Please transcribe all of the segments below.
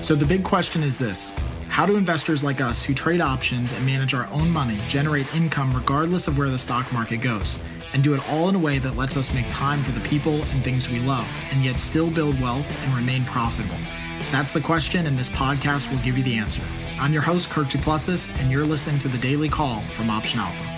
So the big question is this: how do investors like us who trade options and manage our own money generate income regardless of where the stock market goes, and do it all in a way that lets us make time for the people and things we love, and yet still build wealth and remain profitable? That's the question, and this podcast will give you the answer. I'm your host, Kirk Duplessis, and you're listening to the Daily Call from Option Alpha.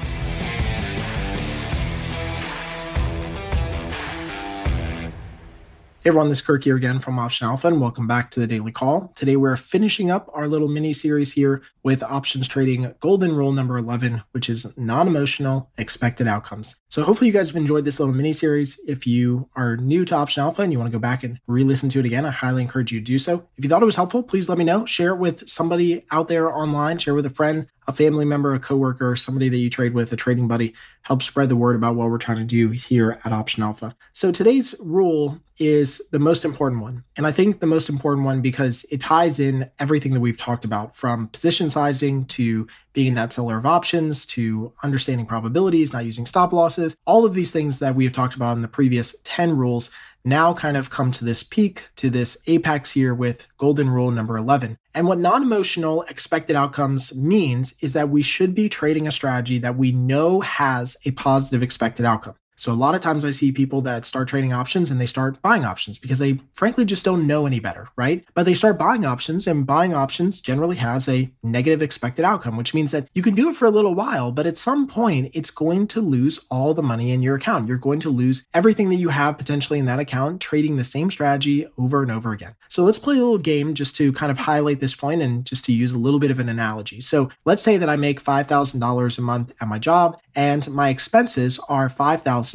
Hey everyone, this is Kirk here again from Option Alpha, and welcome back to the Daily Call. Today we're finishing up our little mini-series here with options trading golden rule number 11, which is non-emotional expected outcomes. So hopefully you guys have enjoyed this little mini-series. If you are new to Option Alpha and you want to go back and re-listen to it again, I highly encourage you to do so. If you thought it was helpful, please let me know. Share it with somebody out there online, share with a friend, a family member, a coworker, somebody that you trade with, a trading buddy. Help spread the word about what we're trying to do here at Option Alpha. So today's rule is the most important one. And I think the most important one because it ties in everything that we've talked about, from position sizing to being a net seller of options to understanding probabilities, not using stop losses. All of these things that we have talked about in the previous 10 rules now kind of come to this peak, to this apex here with golden rule number 11. And what non-emotional expected outcomes means is that we should be trading a strategy that we know has a positive expected outcome. So a lot of times I see people that start trading options and they start buying options because they frankly just don't know any better, right? But they start buying options, and buying options generally has a negative expected outcome, which means that you can do it for a little while, but at some point it's going to lose all the money in your account. You're going to lose everything that you have potentially in that account trading the same strategy over and over again. So let's play a little game just to kind of highlight this point and just to use a little bit of an analogy. So let's say that I make $5,000 a month at my job and my expenses are $5,500.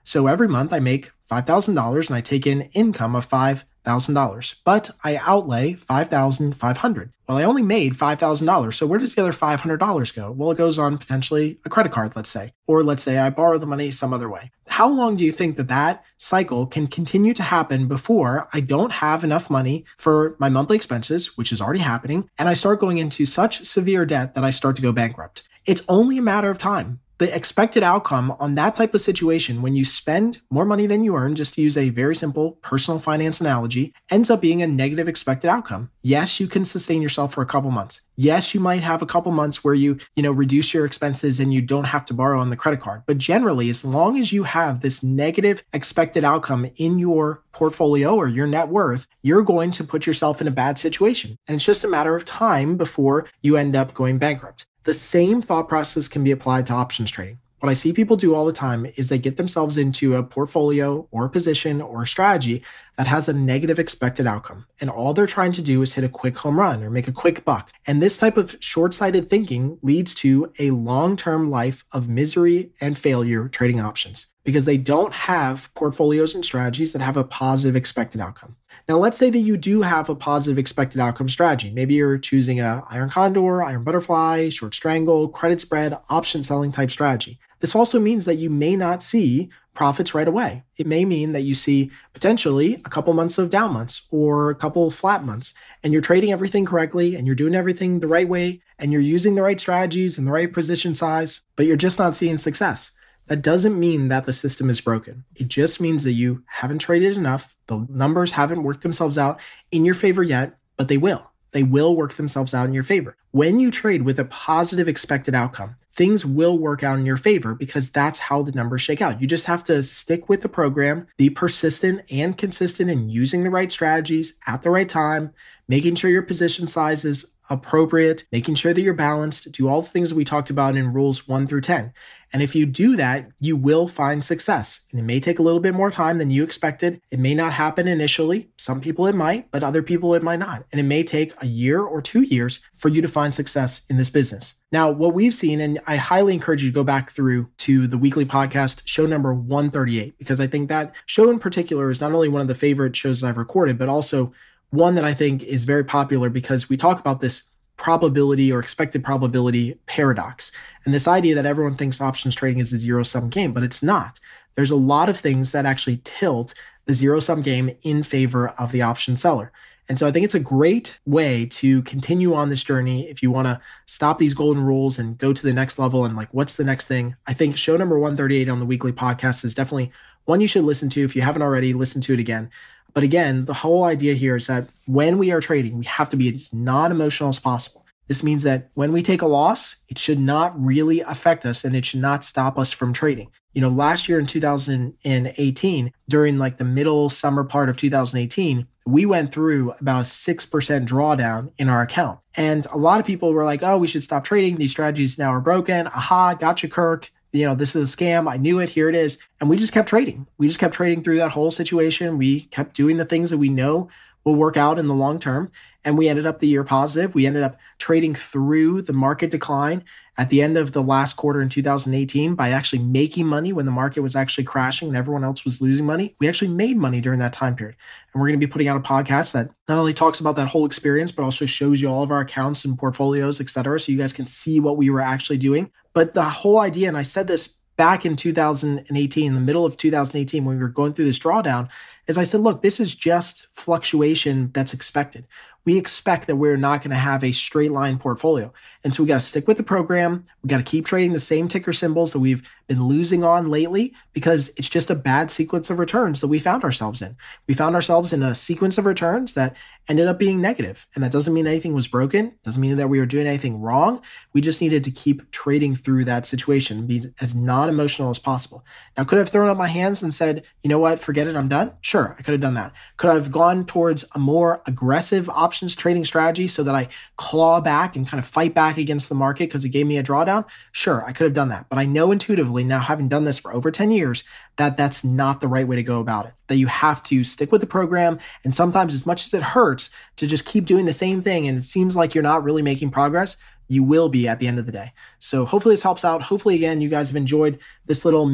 So every month I make $5,000 and I take in income of $5,000, but I outlay $5,500. Well, I only made $5,000. So where does the other $500 go? Well, it goes on potentially a credit card, let's say, or let's say I borrow the money some other way. How long do you think that cycle can continue to happen before I don't have enough money for my monthly expenses, which is already happening, and I start going into such severe debt that I start to go bankrupt? It's only a matter of time. The expected outcome on that type of situation, when you spend more money than you earn, just to use a very simple personal finance analogy, ends up being a negative expected outcome. Yes, you can sustain yourself for a couple months. Yes, you might have a couple months where you reduce your expenses and you don't have to borrow on the credit card. But generally, as long as you have this negative expected outcome in your portfolio or your net worth, you're going to put yourself in a bad situation. And it's just a matter of time before you end up going bankrupt. The same thought process can be applied to options trading. What I see people do all the time is they get themselves into a portfolio or a position or a strategy that has a negative expected outcome. And all they're trying to do is hit a quick home run or make a quick buck. And this type of short-sighted thinking leads to a long-term life of misery and failure trading options because they don't have portfolios and strategies that have a positive expected outcome. Now, let's say that you do have a positive expected outcome strategy. Maybe you're choosing a iron condor, iron butterfly, short strangle, credit spread, option selling type strategy. This also means that you may not see profits right away. It may mean that you see potentially a couple months of down months or a couple flat months, and you're trading everything correctly and you're doing everything the right way and you're using the right strategies and the right position size, but you're just not seeing success. That doesn't mean that the system is broken. It just means that you haven't traded enough. The numbers haven't worked themselves out in your favor yet, but they will. They will work themselves out in your favor. When you trade with a positive expected outcome, things will work out in your favor because that's how the numbers shake out. You just have to stick with the program, be persistent and consistent in using the right strategies at the right time, making sure your position size is appropriate, making sure that you're balanced, do all the things that we talked about in rules 1 through 10. And if you do that, you will find success. And it may take a little bit more time than you expected. It may not happen initially. Some people it might, but other people it might not. And it may take a year or 2 years for you to find success in this business. Now, what we've seen, and I highly encourage you to go back through to the weekly podcast, show number 138, because I think that show in particular is not only one of the favorite shows that I've recorded, but also one that I think is very popular because we talk about this probability or expected probability paradox. And this idea that everyone thinks options trading is a zero-sum game, but it's not. There's a lot of things that actually tilt the zero-sum game in favor of the option seller. And so I think it's a great way to continue on this journey if you want to stop these golden rules and go to the next level and like, what's the next thing? I think show number 138 on the weekly podcast is definitely one you should listen to. If you haven't already, listen to it again. But again, the whole idea here is that when we are trading, we have to be as non-emotional as possible. This means that when we take a loss, it should not really affect us and it should not stop us from trading. Last year in 2018, during like the middle summer part of 2018, we went through about a 6% drawdown in our account. And a lot of people were like, oh, we should stop trading. These strategies now are broken. Aha, gotcha, Kirk. This is a scam. I knew it. Here it is. And we just kept trading. We just kept trading through that whole situation. We kept doing the things that we know will work out in the long term. And we ended up the year positive. We ended up trading through the market decline at the end of the last quarter in 2018 by actually making money when the market was actually crashing and everyone else was losing money. We actually made money during that time period. And we're going to be putting out a podcast that not only talks about that whole experience, but also shows you all of our accounts and portfolios, et cetera, so you guys can see what we were actually doing. But the whole idea, and I said this back in 2018, in the middle of 2018, when we were going through this drawdown, is I said, look, this is just fluctuation that's expected. We expect that we're not going to have a straight line portfolio. And so we got to stick with the program. We got to keep trading the same ticker symbols that we've been losing on lately because it's just a bad sequence of returns that we found ourselves in. We found ourselves in a sequence of returns that ended up being negative. And that doesn't mean anything was broken. Doesn't mean that we were doing anything wrong. We just needed to keep trading through that situation, be as non-emotional as possible. Now, could I have thrown up my hands and said, you know what, forget it, I'm done? Sure, I could have done that. Could I have gone towards a more aggressive options trading strategy so that I claw back and kind of fight back against the market because it gave me a drawdown? Sure, I could have done that. But I know intuitively now, having done this for over 10 years, that that's not the right way to go about it. That you have to stick with the program. And sometimes, as much as it hurts to just keep doing the same thing and it seems like you're not really making progress, you will be at the end of the day. So hopefully this helps out. Hopefully, again, you guys have enjoyed this little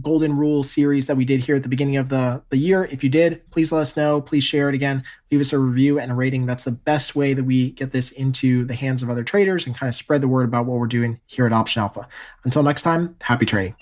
golden rule series that we did here at the beginning of the year. If you did, please let us know. Please share it again. Leave us a review and a rating. That's the best way that we get this into the hands of other traders and kind of spread the word about what we're doing here at Option Alpha. Until next time, happy trading.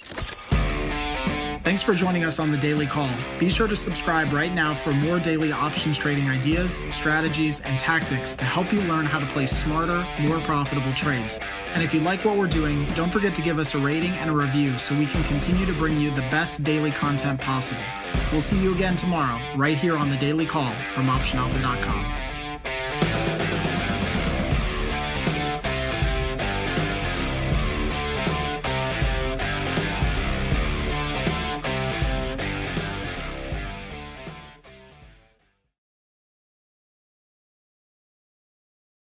Thanks for joining us on the Daily Call. Be sure to subscribe right now for more daily options trading ideas, strategies, and tactics to help you learn how to place smarter, more profitable trades. And if you like what we're doing, don't forget to give us a rating and a review so we can continue to bring you the best daily content possible. We'll see you again tomorrow, right here on the Daily Call from OptionAlpha.com.